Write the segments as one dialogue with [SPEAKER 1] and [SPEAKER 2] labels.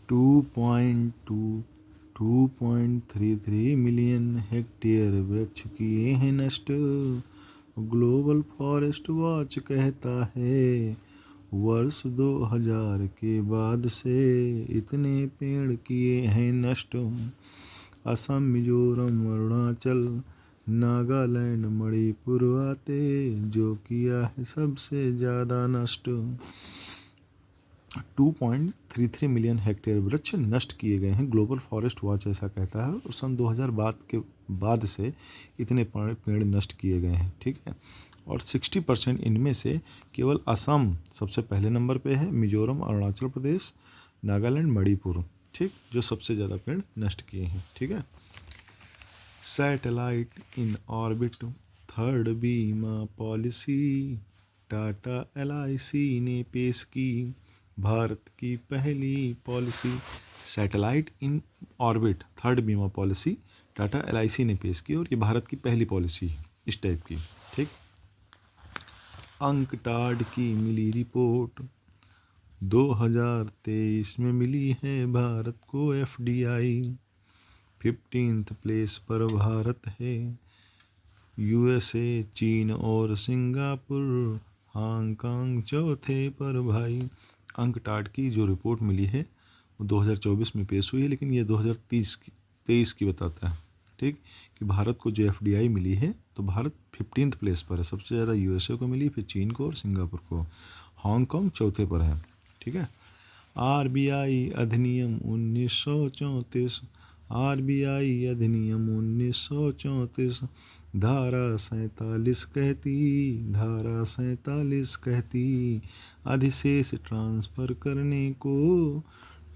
[SPEAKER 1] 2.33 million hectare वृक्ष किए हैं नष्ट। ग्लोबल फॉरेस्ट वॉच कहता है वर्ष 2000 के बाद से इतने पेड़ किए हैं नष्ट। असम, मिजोरम, अरुणाचल, नागालैंड, मणिपुर आते जो किया है सबसे ज़्यादा नष्ट। 2.33 मिलियन हेक्टेयर वृक्ष नष्ट किए गए हैं, ग्लोबल फॉरेस्ट वॉच ऐसा कहता है। और सन 2000 बाद से इतने पेड़ नष्ट किए गए हैं, ठीक है। और 60% इनमें से केवल असम सबसे पहले नंबर पे है, मिजोरम, अरुणाचल प्रदेश, नागालैंड, मणिपुर, ठीक, जो सबसे ज़्यादा पेड़ नष्ट किए हैं, ठीक है। सैटेलाइट इन ऑर्बिट, थर्ड बीमा पॉलिसी टाटा LIC ने पेश की, भारत की पहली policy. Satellite in orbit third बीमा पॉलिसी टाटा LIC ने पेश की और ये भारत की पहली पॉलिसी है इस टाइप की, ठीक। अंकटाड की मिली रिपोर्ट, 2023 में मिली है भारत को FDI। 15th प्लेस पर भारत है, USA, चीन और सिंगापुर, हांगकांग चौथे पर भाई। अंकटाड की जो रिपोर्ट मिली है वो 2024 में पेश हुई है, लेकिन ये 2023 की बताता है, ठीक, कि भारत को जो FDI मिली है तो भारत 15th प्लेस पर है। सबसे ज़्यादा USA को मिली, फिर चीन को और सिंगापुर को, हांगकांग चौथे पर है, ठीक है। RBI अधिनियम 1934, RBI अधिनियम 1934 धारा 47 कहती अधिशेष ट्रांसफ़र करने को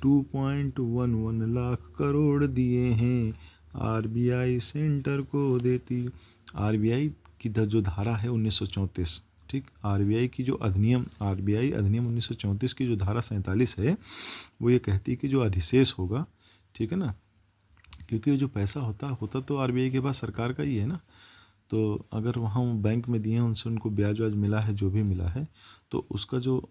[SPEAKER 1] 2.11 लाख करोड़ दिए हैं, RBI सेंटर को देती। RBI की जो धारा है 1934, ठीक, RBI की जो अधिनियम RBI अधिनियम 1934 की जो धारा 47 है वो ये कहती है कि जो अधिशेष होगा, ठीक है ना, क्योंकि जो पैसा होता तो RBI के पास सरकार का ही है ना, तो अगर वहाँ बैंक में दिए हैं उनसे उनको ब्याज व्याज मिला है, जो भी मिला है, तो उसका जो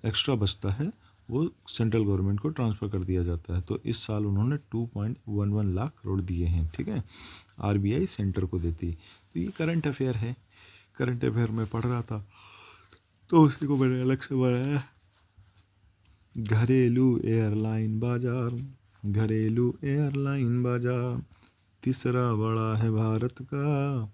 [SPEAKER 1] एक्स्ट्रा बचता है वो सेंट्रल गवर्नमेंट को ट्रांसफ़र कर दिया जाता है। तो इस साल उन्होंने 2.11 लाख करोड़ दिए हैं, ठीक है, RBI सेंटर को देती। तो ये करंट अफेयर है, करंट अफेयर में पढ़ रहा था तो उसी को मैंने अलग से बनाया। घरेलू एयरलाइन बाजार, घरेलू एयरलाइन बाजार तीसरा बड़ा है भारत का,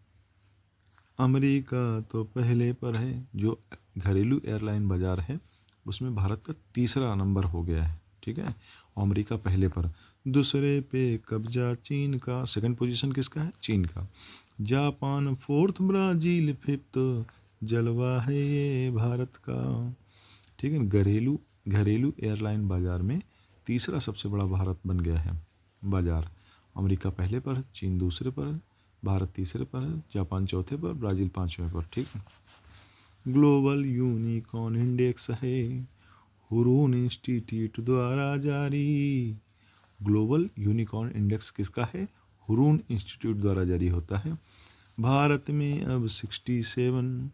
[SPEAKER 1] अमेरिका तो पहले पर है। जो घरेलू एयरलाइन बाजार है उसमें भारत का तीसरा नंबर हो गया है, ठीक है, अमेरिका पहले पर। दूसरे पे कब्जा चीन का, सेकंड पोजीशन किसका है, चीन का। जापान फोर्थ, ब्राज़ील फिफ्थ, जलवा है ये भारत का, ठीक है। घरेलू एयरलाइन बाजार में तीसरा सबसे बड़ा भारत बन गया है बाजार। अमेरिका पहले पर है, चीन दूसरे पर है, भारत तीसरे पर है, जापान चौथे पर, ब्राज़ील पाँचवें पर, ठीक है। ग्लोबल यूनिकॉर्न इंडेक्स है, हुरून इंस्टीट्यूट द्वारा जारी। ग्लोबल यूनिकॉर्न इंडेक्स किसका है, हुरून इंस्टीट्यूट द्वारा जारी होता है। भारत में अब 67,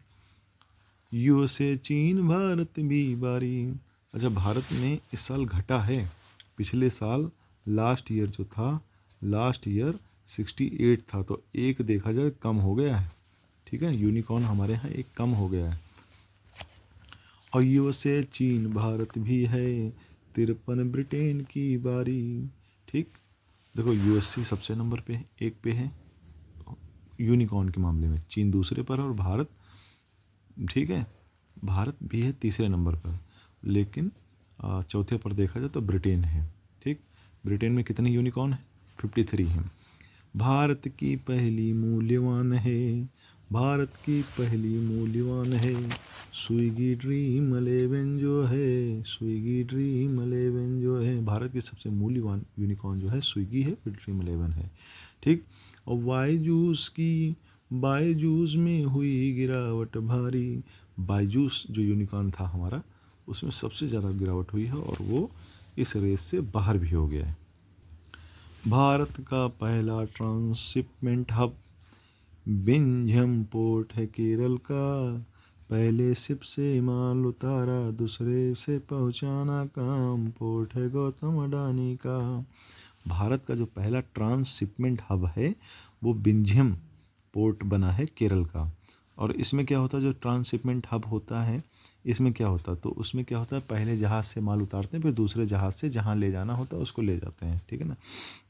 [SPEAKER 1] USA, चीन, भारत भी बारी। अच्छा, भारत में इस साल घटा है, पिछले साल लास्ट ईयर जो था, लास्ट ईयर 68 था, तो एक देखा जाए कम हो गया है, ठीक है, यूनिकॉर्न हमारे यहाँ एक कम हो गया है। और USA, चीन, भारत भी है, 53 ब्रिटेन की बारी, ठीक। देखो USA सबसे नंबर पे है, एक पे है यूनिकॉर्न के मामले में, चीन दूसरे पर और भारत, ठीक है, भारत भी है तीसरे नंबर पर, लेकिन चौथे पर देखा जाए तो ब्रिटेन है, ठीक। ब्रिटेन में कितने यूनिकॉर्न है, 53 हैं। भारत की पहली मूल्यवान है, भारत की पहली मूल्यवान है स्विगी ड्रीम 11 जो है, स्विगी ड्रीम 11 जो है, भारत की सबसे मूल्यवान यूनिकॉर्न जो है स्विगी है, फिर ड्रीम 11 है, ठीक। और बायजूस में हुई गिरावट भारी, बायजूस जो यूनिकॉर्न था हमारा उसमें सबसे ज़्यादा गिरावट हुई है और वो इस रेस से बाहर भी हो गया है। भारत का पहला ट्रांसशिपमेंट हब बिंझम पोर्ट है केरल का, पहले शिप से माल उतारा, दूसरे से पहुंचाना काम, पोर्ट है गौतम अडानी का। भारत का जो पहला ट्रांसशिपमेंट हब है वो बिंझम पोर्ट बना है केरल का। और इसमें क्या होता है, जो ट्रांसशिपमेंट हब होता है इसमें क्या होता है, तो उसमें क्या होता है, पहले जहाज़ से माल उतारते हैं, फिर दूसरे जहाज़ से जहाँ ले जाना होता है उसको ले जाते हैं, ठीक है ना।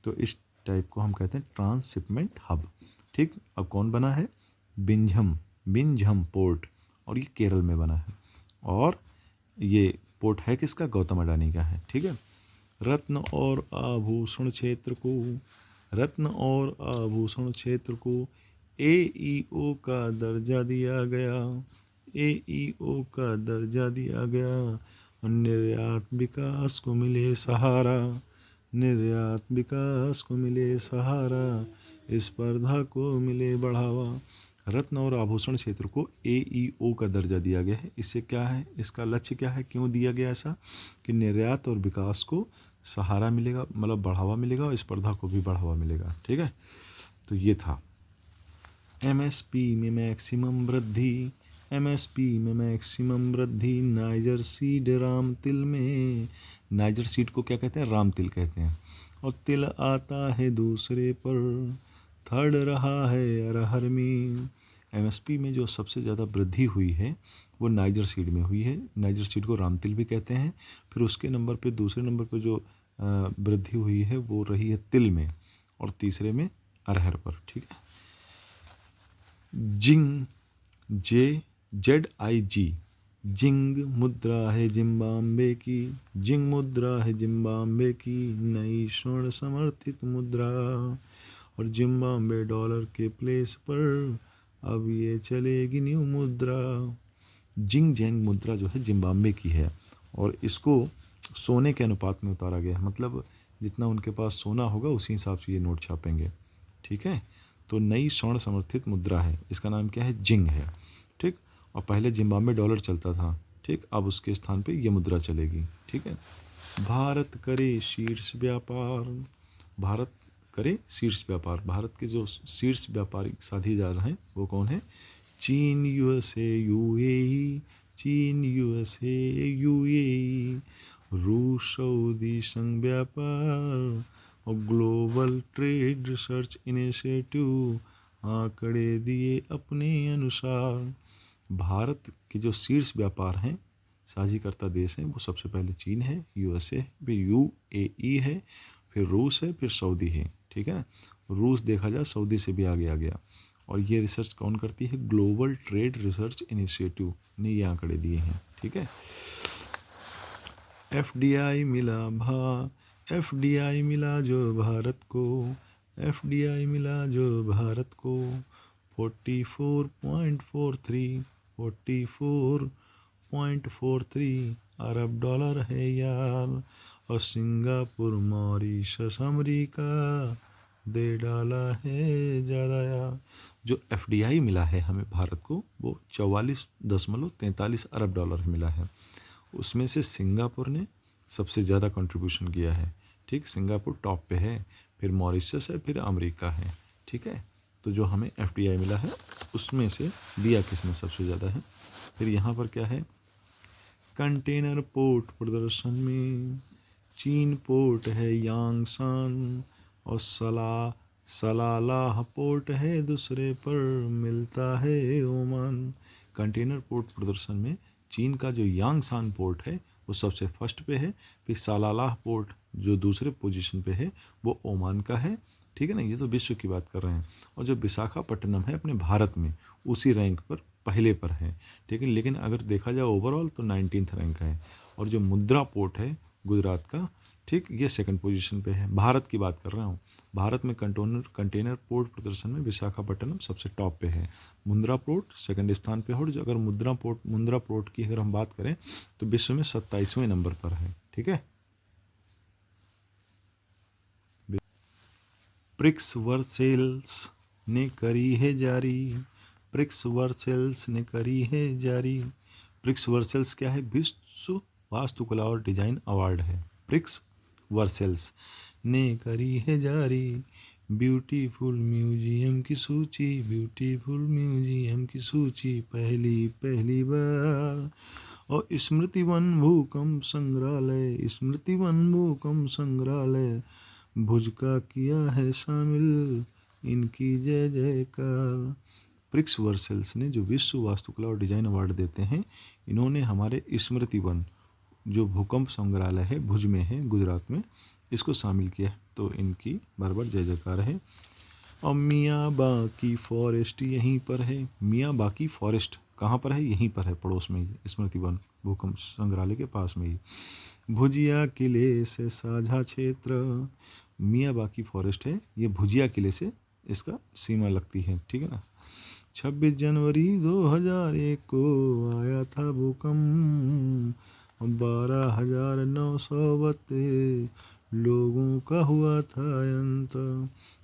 [SPEAKER 1] तो इस टाइप को हम कहते हैं ट्रांसशिपमेंट हब, ठीक। अब कौन बना है, बिंझम पोर्ट, और ये केरल में बना है। और ये पोर्ट है किसका, गौतम अडानी का है, ठीक है। रत्न और आभूषण क्षेत्र को, रत्न और आभूषण क्षेत्र को AEO का दर्जा दिया गया, AEO का दर्जा दिया गया। निर्यात विकास को मिले सहारा, निर्यात विकास को मिले सहारा, स्पर्धा को मिले बढ़ावा। रत्न और आभूषण क्षेत्र को AEO का दर्जा दिया गया है। इससे क्या है, इसका लक्ष्य क्या है, क्यों दिया गया ऐसा, कि निर्यात और विकास को सहारा मिलेगा, मतलब बढ़ावा मिलेगा, और स्पर्धा को भी बढ़ावा मिलेगा, ठीक है। तो ये था MSP में मैक्सिमम वृद्धि, MSP में मैक्सिमम वृद्धि, नाइजर सीड राम तिल में। नाइजर सीड को क्या कहते हैं, राम तिल कहते हैं। और तिल आता है दूसरे पर, थर्ड रहा है अरहर में। MSP में जो सबसे ज़्यादा वृद्धि हुई है वो नाइजर सीड में हुई है। नाइजर सीड को राम तिल भी कहते हैं। फिर उसके नंबर पे, दूसरे नंबर पे जो वृद्धि हुई है वो रही है तिल में, और तीसरे में अरहर पर, ठीक है। जिंग, JZIG, जिंग मुद्रा है जिम्बाब्वे की, जिंग मुद्रा है जिम्बाब्वे की, नई स्वर्ण समर्थित मुद्रा। और जिम्बाब्वे डॉलर के प्लेस पर अब ये चलेगी न्यू मुद्रा। जिंग जैंग मुद्रा जो है जिम्बाब्वे की है, और इसको सोने के अनुपात में उतारा गया है, मतलब जितना उनके पास सोना होगा उसी हिसाब से ये नोट छापेंगे, ठीक है। तो नई स्वर्ण समर्थित मुद्रा है, इसका नाम क्या है, जिंग है, ठीक। और पहले जिम्बाब्वे डॉलर चलता था, ठीक, अब उसके स्थान पे ये मुद्रा चलेगी, ठीक है। भारत करे शीर्ष व्यापार, भारत करे शीर्ष व्यापार। भारत के जो शीर्ष व्यापारिक साझीदार हैं वो कौन है, चीन, USA, UAE, चीन, USA, UAE, रूस, सऊदी संघ व्यापार, और ग्लोबल ट्रेड रिसर्च इनिशिएटिव आंकड़े दिए अपने अनुसार। भारत के जो शीर्ष व्यापार हैं, साझीकर्ता देश हैं, वो सबसे पहले चीन है, USA, फिर UAE है, फिर रूस है, फिर सऊदी है, ठीक है। रूस देखा जाए सऊदी से भी आगे आ गया। और ये रिसर्च कौन करती है, ग्लोबल ट्रेड रिसर्च इनिशिएटिव ने ये आंकड़े दिए हैं, ठीक है। FDI मिला जो भारत को, FDI मिला जो भारत को 44.43 अरब डॉलर है यार। और सिंगापुर, मॉरिशस, अमेरिका दे डाला है ज़्यादा यार। जो FDI मिला है हमें भारत को वो 44.43 अरब डॉलर मिला है। उसमें से सिंगापुर ने सबसे ज़्यादा कंट्रीब्यूशन किया है, ठीक। सिंगापुर टॉप पे है, फिर मॉरिशस है, फिर अमेरिका है, ठीक है। तो जो हमें FDI मिला है उसमें से दिया किसने सबसे ज़्यादा है। फिर यहाँ पर क्या है, कंटेनर पोर्ट प्रदर्शन में चीन पोर्ट है यांगसान, और सलालाह पोर्ट है दूसरे पर मिलता है ओमान। कंटेनर पोर्ट प्रदर्शन में चीन का जो यांगसान पोर्ट है वो सबसे फर्स्ट पे है, फिर सलालाह पोर्ट जो दूसरे पोजीशन पे है वो ओमान का है, ठीक है ना। ये तो विश्व की बात कर रहे हैं। और जो विशाखापट्टनम है अपने भारत में उसी रैंक पर पहले पर है, ठीक है। लेकिन अगर देखा जाए ओवरऑल तो 19th रैंक है। और जो मुद्रा पोर्ट है गुजरात का, ठीक, ये सेकंड पोजीशन पे है। भारत की बात कर रहा हूँ, भारत में कंटेनर पोर्ट प्रदर्शन में विशाखापट्टनम सबसे टॉप पे है, मुंद्रा पोर्ट सेकंड स्थान पे है। और जो अगर मुंद्रा पोर्ट की अगर हम बात करें तो विश्व में 27वें नंबर पर है, ठीक है। ब्रिक्स वर्सेल्स ने करी है जारी, ब्रिक्स वर्सेल्स ने करी है जारी। ब्रिक्स वर्सेल्स क्या है, विश्व वास्तुकला और डिजाइन अवार्ड है। ब्रिक्स वर्सेल्स ने करी है जारी, ब्यूटीफुल म्यूजियम की सूची, ब्यूटीफुल म्यूजियम की सूची पहली पहली बार। और स्मृति वन भूकंप संग्रहालय, स्मृति वन भूकंप संग्रहालय भुज का किया है शामिल, इनकी जय जयकार। प्रिक्स वर्सेल्स ने जो विश्व वास्तुकला और डिजाइन अवार्ड देते हैं, इन्होंने हमारे स्मृति वन जो भूकंप संग्रहालय है भुज में है गुजरात में, इसको शामिल किया है, तो इनकी बार बार जय जयकार है। और मियाबाकी फॉरेस्ट यहीं पर है, मियाबाकी फॉरेस्ट कहाँ पर है? यहीं पर है, पड़ोस में ही, स्मृति वन भूकंप संग्रहालय के पास में ही। भुजिया किले से साझा क्षेत्र, मियाबाकी फॉरेस्ट है, ये भुजिया किले से इसका सीमा लगती है, ठीक है ना। 26 जनवरी 2001 को आया था भूकंप, 12,932 लोगों का हुआ था अंत।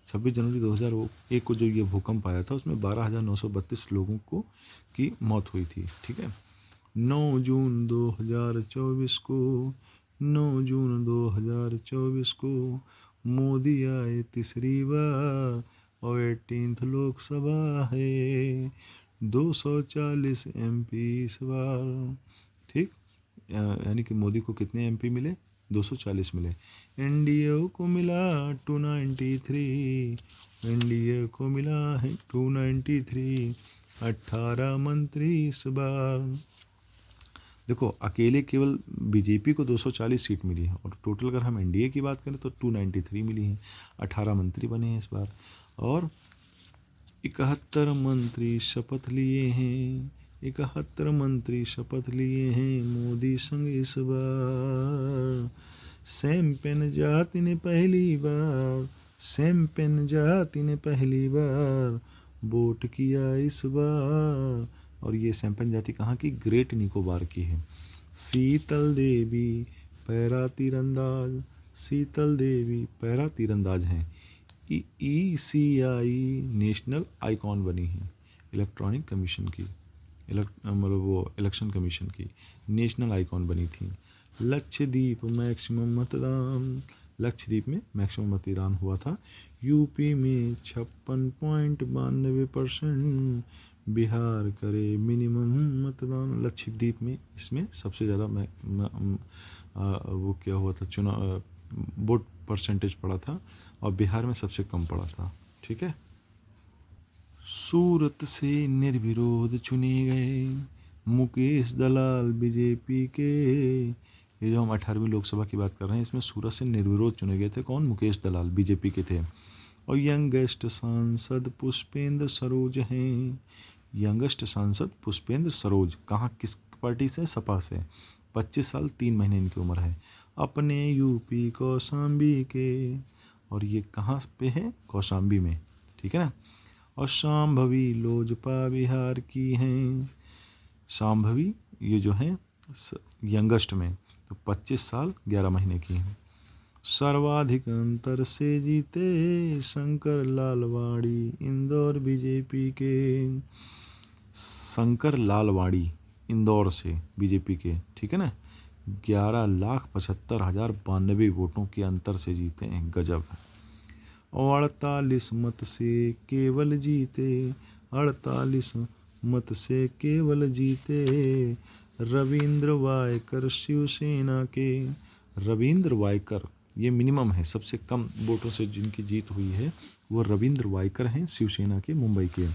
[SPEAKER 1] 26 जनवरी 2001 को जो ये भूकंप आया था उसमें 12,932 लोगों को की मौत हुई थी, ठीक है। 9 जून 2024 को 9 जून 2024 को मोदी आए तीसरी बार और 18th लोकसभा है, 240 MP इस बार, ठीक। यानी कि मोदी को कितने MP मिले? 240 मिले। एनडीए को मिला 293, एनडीए को मिला है 293, 18 मंत्री इस बार। देखो अकेले केवल बीजेपी को 240 सीट मिली है और टोटल अगर हम एनडीए की बात करें तो 293 मिली हैं, 18 मंत्री बने हैं इस बार। और 71 मंत्री शपथ लिए हैं, 71 मंत्री शपथ लिए हैं मोदी संग इस बार। सैम पेन जाति ने पहली बार, सैम पेन जाति ने पहली बार वोट किया इस बार। और ये सैम्पन जाति कहाँ की? ग्रेट निकोबार की है। शीतल देवी पैरा तीरंदाज, शीतल देवी पैरा तीरंदाज हैं। ECI नेशनल आइकॉन बनी है, इलेक्ट्रॉनिक कमीशन की, मतलब वो इलेक्शन कमीशन की नेशनल आइकॉन बनी थी। लक्षद्वीप मैक्सिमम मतदान, लक्षद्वीप में मैक्सिमम मतदान हुआ था। यूपी में 56.92%, बिहार करे मिनिमम मतदान। लक्षद्वीप में इसमें सबसे ज़्यादा वो क्या हुआ था, चुनाव वोट परसेंटेज पड़ा था और बिहार में सबसे कम पड़ा था, ठीक है। सूरत से निर्विरोध चुने गए मुकेश दलाल बीजेपी के, ये जो हम 18वीं लोकसभा की बात कर रहे हैं इसमें सूरत से निर्विरोध चुने गए थे कौन? मुकेश दलाल बीजेपी के थे। और यंगेस्ट सांसद पुष्पेंद्र सरोज हैं, यंगेस्ट सांसद पुष्पेंद्र सरोज कहाँ किस पार्टी से? सपा से। 25 साल 3 महीने इनकी उम्र है। अपने यूपी कौशाम्बी के, और ये कहाँ पे है? कौशाम्बी में, ठीक है ना। और शांभवी लोजपा बिहार की हैं, शांभवी ये जो है यंगेस्ट में, तो 25 साल 11 महीने की हैं। सर्वाधिक अंतर से जीते शंकर लालवाड़ी इंदौर बीजेपी के, शंकर लालवाड़ी इंदौर से बीजेपी के, ठीक है ना। 11,75,092 वोटों के अंतर से जीते हैं, गजब है। और 48 मत से केवल जीते, 48 मत से केवल जीते रविंद्र वायकर शिवसेना के। रविंद्र वायकर ये मिनिमम है, सबसे कम वोटों से जिनकी जीत हुई है वो रविंद्र वायकर हैं, शिवसेना के, मुंबई के।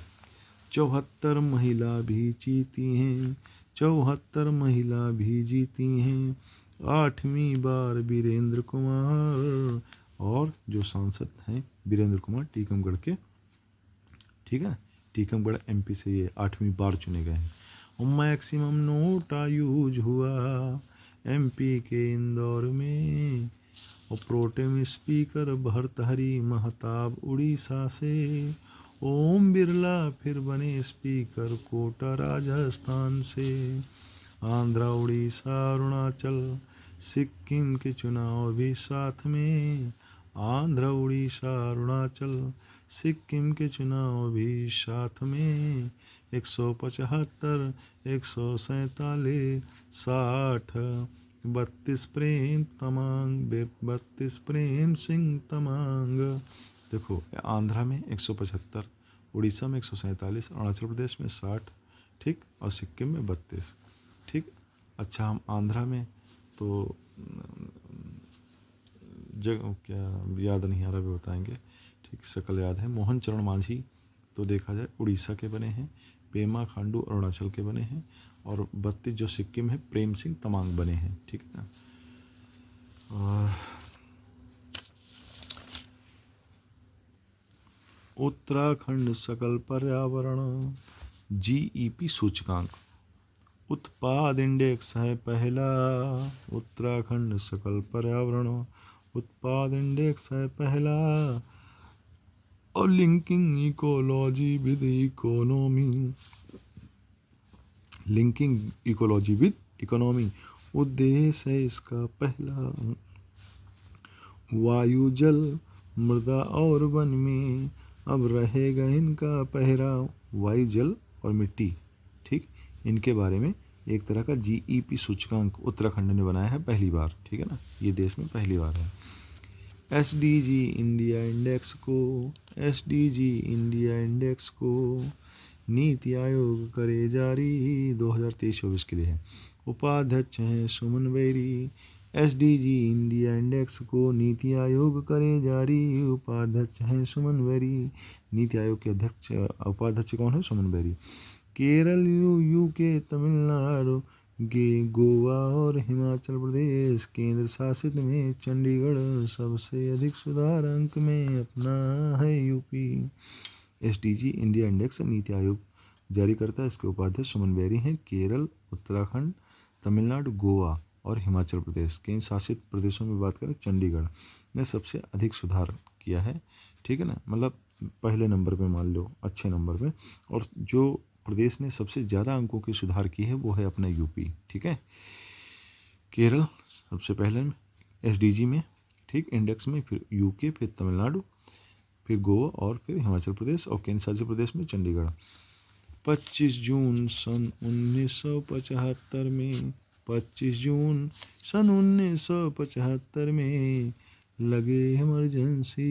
[SPEAKER 1] 74 महिला भी जीती हैं, 74 महिला भी जीती हैं। 8वीं बार वीरेंद्र कुमार, और जो सांसद हैं वीरेंद्र कुमार टीकमगढ़ के, ठीक है, टीकमगढ़ MP से ये 8वीं बार चुने गए हैं। और मैक्सिमम नोटा यूज हुआ MP के इंदौर में। और प्रोटेम स्पीकर भर्तहरि महताब उड़ीसा से। ओम बिरला फिर बने स्पीकर कोटा राजस्थान से। आंध्रा उड़ीसा अरुणाचल सिक्किम के चुनाव भी साथ में, आंध्र उड़ीसा अरुणाचल सिक्किम के चुनाव भी साथ में। 175, 147, 60, 32 प्रेम तमांग, 32 प्रेम सिंह तमांग, देखो आंध्रा में 175, उड़ीसा में 147, अरुणाचल प्रदेश में 60, ठीक, और सिक्किम में 32, ठीक। अच्छा हम आंध्रा में तो जगह क्या याद नहीं आ रहा, भी बताएंगे, ठीक, शकल याद है। मोहन चरण मांझी तो देखा जाए उड़ीसा के बने हैं, पेमा खांडू अरुणाचल के बने हैं, और 32 जो सिक्किम है प्रेम सिंह तमांग बने हैं, ठीक है ना। और उत्तराखंड सकल पर्यावरण जीईपी सूचकांक, उत्पाद इंडेक्स है पहला, उत्तराखंड सकल पर्यावरण उत्पाद इंडेक्स है पहला, और linking ecology with economy, linking ecology with economy उद्देश्य है इसका पहला। वायु जल मृदा और वन में अब रहेगा इनका पहराव, वायु जल और मिट्टी, ठीक, इनके बारे में एक तरह का जीईपी सूचकांक उत्तराखंड ने बनाया है पहली बार, ठीक है ना, ये देश में पहली बार है। एसडीजी इंडिया इंडेक्स को, एसडीजी इंडिया इंडेक्स को नीति आयोग करे जारी, 2023-24 के लिए है। उपाध्यक्ष हैं सुमन बैरी। एसडीजी इंडिया इंडेक्स को नीति आयोग करे जारी, उपाध्यक्ष हैं सुमन बैरी। नीति आयोग के अध्यक्ष उपाध्यक्ष कौन है? सुमन बैरी। केरल, यूके, तमिलनाडु, गोवा और हिमाचल प्रदेश केंद्र शासित में चंडीगढ़ सबसे अधिक सुधार अंक में अपना है UP. SDG India index NITI Aayog जारी करता है, इसके उपाध्यक्ष सुमन बैरी हैं। केरल, उत्तराखंड, तमिलनाडु, गोवा और हिमाचल प्रदेश केंद्र शासित प्रदेशों में बात करें, चंडीगढ़ ने सबसे अधिक सुधार किया है, ठीक है ना, मतलब पहले नंबर पे मान लो, अच्छे नंबर पे। और जो प्रदेश ने सबसे ज़्यादा अंकों की सुधार की है वो है अपना यूपी, ठीक है। केरल सबसे पहले में एसडीजी में, ठीक, इंडेक्स में, फिर यूके, फिर तमिलनाडु, फिर गोवा और फिर हिमाचल प्रदेश, और केंद्र शासित प्रदेश में चंडीगढ़। 25 जून सन 1975 में, 25 जून सन 1975 में लगे इमरजेंसी,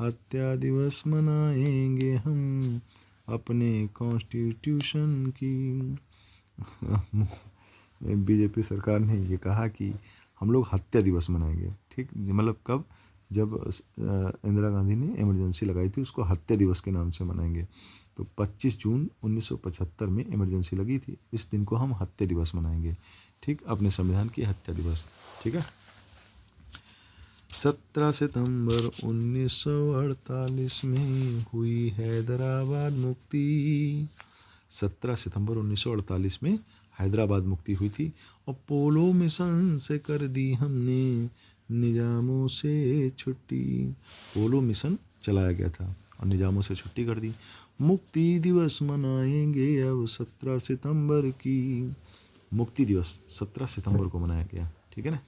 [SPEAKER 1] हत्या दिवस मनाएंगे हम अपने कॉन्स्टिट्यूशन की। बीजेपी सरकार ने ये कहा कि हम लोग हत्या दिवस मनाएंगे, ठीक, मतलब कब? जब इंदिरा गांधी ने इमरजेंसी लगाई थी, उसको हत्या दिवस के नाम से मनाएंगे। तो 25 जून 1975 में इमरजेंसी लगी थी, इस दिन को हम हत्या दिवस मनाएंगे, ठीक, अपने संविधान की हत्या दिवस, ठीक है। 17 सितंबर 1948 में हुई हैदराबाद मुक्ति, 17 सितंबर 1948 में हैदराबाद मुक्ति हुई थी। और पोलो मिशन से कर दी हमने निजामों से छुट्टी, पोलो मिशन चलाया गया था और निजामों से छुट्टी कर दी। मुक्ति दिवस मनाएंगे अब 17 सितंबर की, मुक्ति दिवस 17 सितंबर को मनाया गया, ठीक है ना,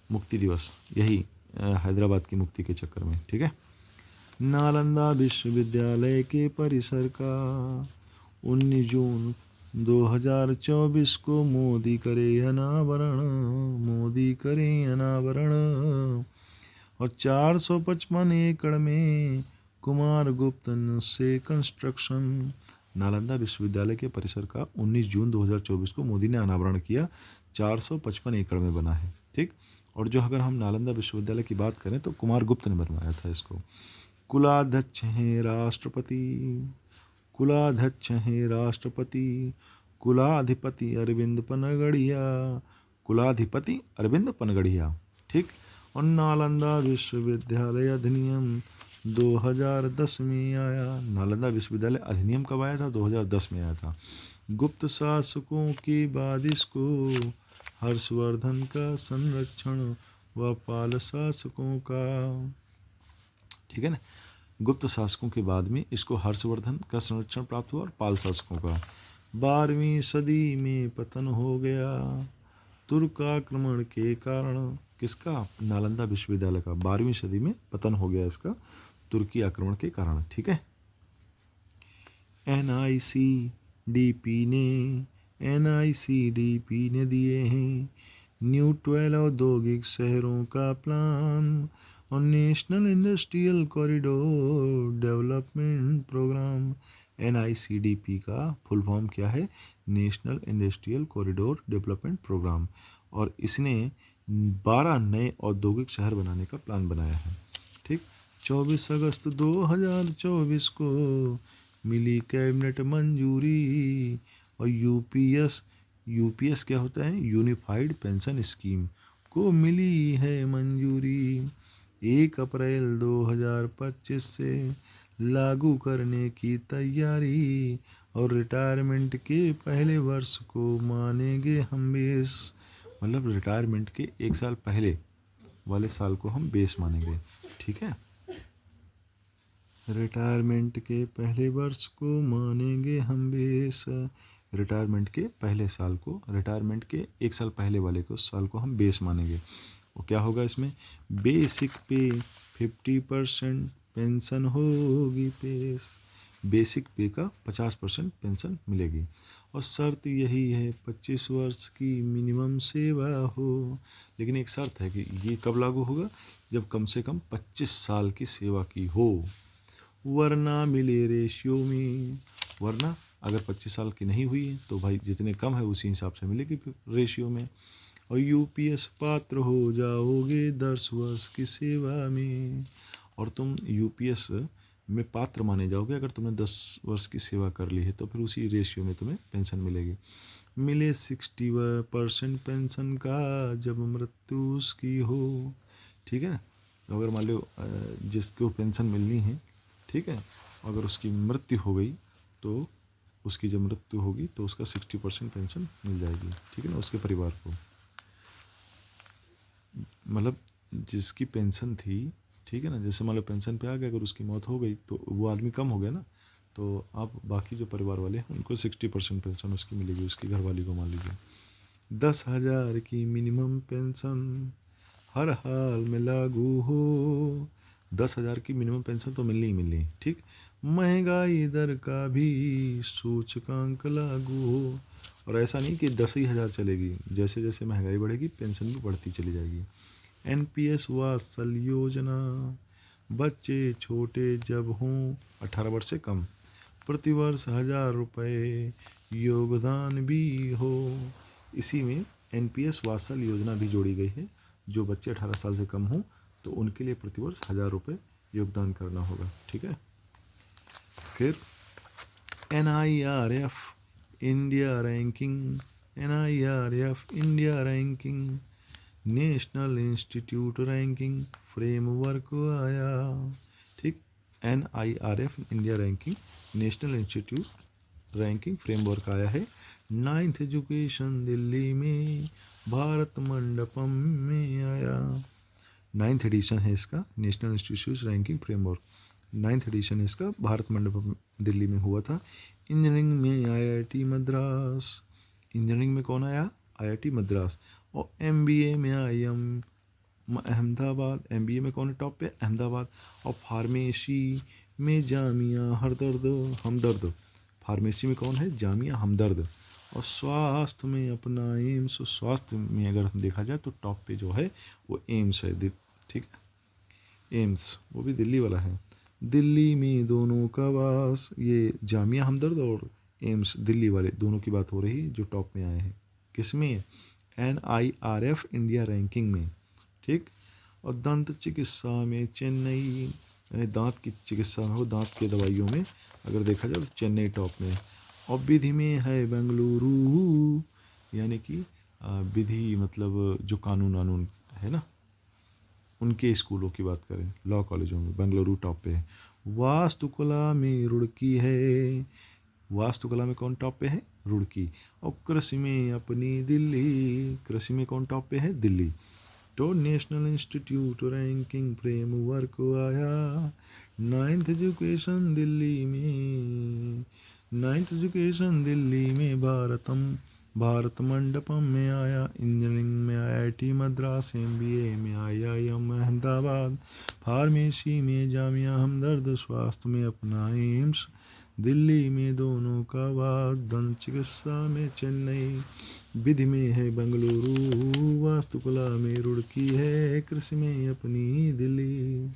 [SPEAKER 1] मुक्ति दिवस, यही हैदराबाद की मुक्ति के चक्कर में, ठीक है। नालंदा विश्वविद्यालय के परिसर का 19 जून 2024 को मोदी करे अनावरण, मोदी करे अनावरण। और 455 एकड़ में कुमार गुप्तन से कंस्ट्रक्शन, नालंदा विश्वविद्यालय के परिसर का 19 जून 2024 को मोदी ने अनावरण किया, 455 एकड़ में बना है, ठीक। और जो अगर हम नालंदा विश्वविद्यालय की बात करें तो कुमार गुप्त ने बनवाया था इसको। कुलाध्यक्ष हैं राष्ट्रपति, कुलाध्यक्ष हैं राष्ट्रपति, कुलाधिपति अरविंद पनगड़िया, कुलाधिपति अरविंद पनगड़िया, ठीक। और नालंदा विश्वविद्यालय अधिनियम 2010 में आया, नालंदा विश्वविद्यालय अधिनियम कब आया था? 2010 में आया था। गुप्त शासकों के बाद इसको हर्षवर्धन का संरक्षण व पाल शासकों का, ठीक है ना, गुप्त शासकों के बाद में इसको हर्षवर्धन का संरक्षण प्राप्त हुआ और पाल शासकों का। 12वीं सदी में पतन हो गया तुर्क आक्रमण के कारण, किसका? नालंदा विश्वविद्यालय का 12वीं सदी में पतन हो गया इसका तुर्की आक्रमण के कारण, ठीक है। NICDP ने दिए हैं न्यू 12 औद्योगिक शहरों का प्लान और national industrial corridor development programme. NICDP का फुल फॉर्म क्या है? National industrial corridor development programme. और इसने 12 नए औद्योगिक शहर बनाने का प्लान बनाया है। ठीक, 24 अगस्त 2024 को मिली कैबिनेट मंजूरी। और यूपीएस क्या होता है? यूनिफाइड पेंशन स्कीम को मिली है मंजूरी। 1 अप्रैल 2025 से लागू करने की तैयारी। और रिटायरमेंट के पहले वर्ष को मानेंगे हम बेस। मतलब रिटायरमेंट के 1 साल पहले वाले साल को हम बेस मानेंगे। ठीक है, रिटायरमेंट के पहले वर्ष को मानेंगे हम बेस। रिटायरमेंट के पहले साल को, रिटायरमेंट के 1 साल पहले वाले को साल को हम बेस मानेंगे। वो क्या होगा इसमें? बेसिक पे 50% पेंशन होगी पेश। बेसिक पे का 50% पेंशन मिलेगी। और शर्त यही है 25 वर्ष की मिनिमम सेवा हो। लेकिन एक शर्त है कि ये कब लागू होगा? जब कम से कम 25 साल की सेवा की हो, वरना मिले रेशियो में। वरना अगर 25 साल की नहीं हुई तो भाई जितने कम है उसी हिसाब से मिलेगी फिर रेशियो में। और यूपीएस पात्र हो जाओगे 10 वर्ष की सेवा में। और तुम यूपीएस में पात्र माने जाओगे अगर तुमने 10 वर्ष की सेवा कर ली है, तो फिर उसी रेशियो में तुम्हें पेंशन मिलेगी। मिले 60% पेंशन का जब मृत्यु उसकी हो। ठीक है, तो अगर मान लो जिसको पेंशन मिलनी है, ठीक है, अगर उसकी मृत्यु हो गई तो उसकी जब मृत्यु होगी तो उसका 60% पेंशन मिल जाएगी। ठीक है ना, उसके परिवार को। मतलब जिसकी पेंशन थी, ठीक है ना, जैसे मान लो पेंशन पे आ गया, अगर उसकी मौत हो गई तो वो आदमी कम हो गया ना, तो आप बाकी जो परिवार वाले हैं उनको 60% पेंशन उसकी मिलेगी, उसकी घरवाली को मान लीजिए। 10,000 की मिनिमम पेंशन हर हाल में लागू हो। 10,000 की मिनिमम पेंशन तो मिलनी ही मिलनी। ठीक, महंगाई दर का भी सूचकांक लागू हो। और ऐसा नहीं कि 10 ही हज़ार चलेगी, जैसे जैसे महंगाई बढ़ेगी पेंशन भी बढ़ती चली जाएगी। NPS वात्सल योजना, बच्चे छोटे जब हों 18 वर्ष से कम, प्रतिवर्ष 1,000 रुपये योगदान भी हो। इसी में NPS वात्सल योजना भी जोड़ी गई है। जो बच्चे 18 साल से कम हों तो उनके लिए प्रतिवर्ष 1,000 रुपये योगदान करना होगा। ठीक है, फिर NIRF India ranking, NIRF India ranking national institute ranking framework आया। ठीक, NIRF India ranking national institute ranking framework आया है। 9th एजुकेशन दिल्ली में भारत मंडपम में आया। 9th एडिशन है इसका, national institute ranking framework. 9th edition इसका भारत मंडपम दिल्ली में हुआ था। इंजीनियरिंग में IIT मद्रास। इंजीनियरिंग में कौन आया? IIT मद्रास। और MBA में अहमदाबाद। MBA में कौन है टॉप पे? अहमदाबाद। और फार्मेसी में जामिया हमदर्द। फार्मेसी में कौन है? जामिया हमदर्द। और स्वास्थ्य में अपना एम्स। स्वास्थ्य में अगर हम देखा जाए तो टॉप पे जो है वो एम्स है। ठीक है, एम्स वो भी दिल्ली वाला है। दिल्ली में दोनों का वास। ये जामिया हमदर्द और एम्स दिल्ली वाले दोनों की बात हो रही है जो टॉप में आए हैं। किसमें? NIRF इंडिया रैंकिंग में। ठीक, और दंत चिकित्सा में चेन्नई, यानी दांत की चिकित्सा में हो, दांत के दवाइयों में अगर देखा जाए तो चेन्नई टॉप में। और विधि में है बेंगलुरु, यानी कि विधि मतलब जो कानून वानून है ना, उनके स्कूलों की बात करें, लॉ कॉलेजों में बेंगलुरु टॉप पे है। वास्तुकला में रुड़की है। वास्तुकला में कौन टॉप पे है? रुड़की। और कृषि में अपनी दिल्ली। कृषि में कौन टॉप पे है? दिल्ली। तो नेशनल इंस्टीट्यूट रैंकिंग फ्रेमवर्क आया। 9th एजुकेशन दिल्ली में भारतम भारत मंडपम में आया, इंजीनियरिंग में IIT मद्रास, MBA में IIM अहमदाबाद, फार्मेसी में जामिया हमदर्द, स्वास्थ्य में अपना एम्स, दिल्ली में दोनों का बाद, दंत चिकित्सा में चेन्नई, विधि में है बंगलुरु, वास्तुकला में रुड़की है, कृषि में अपनी दिल्ली।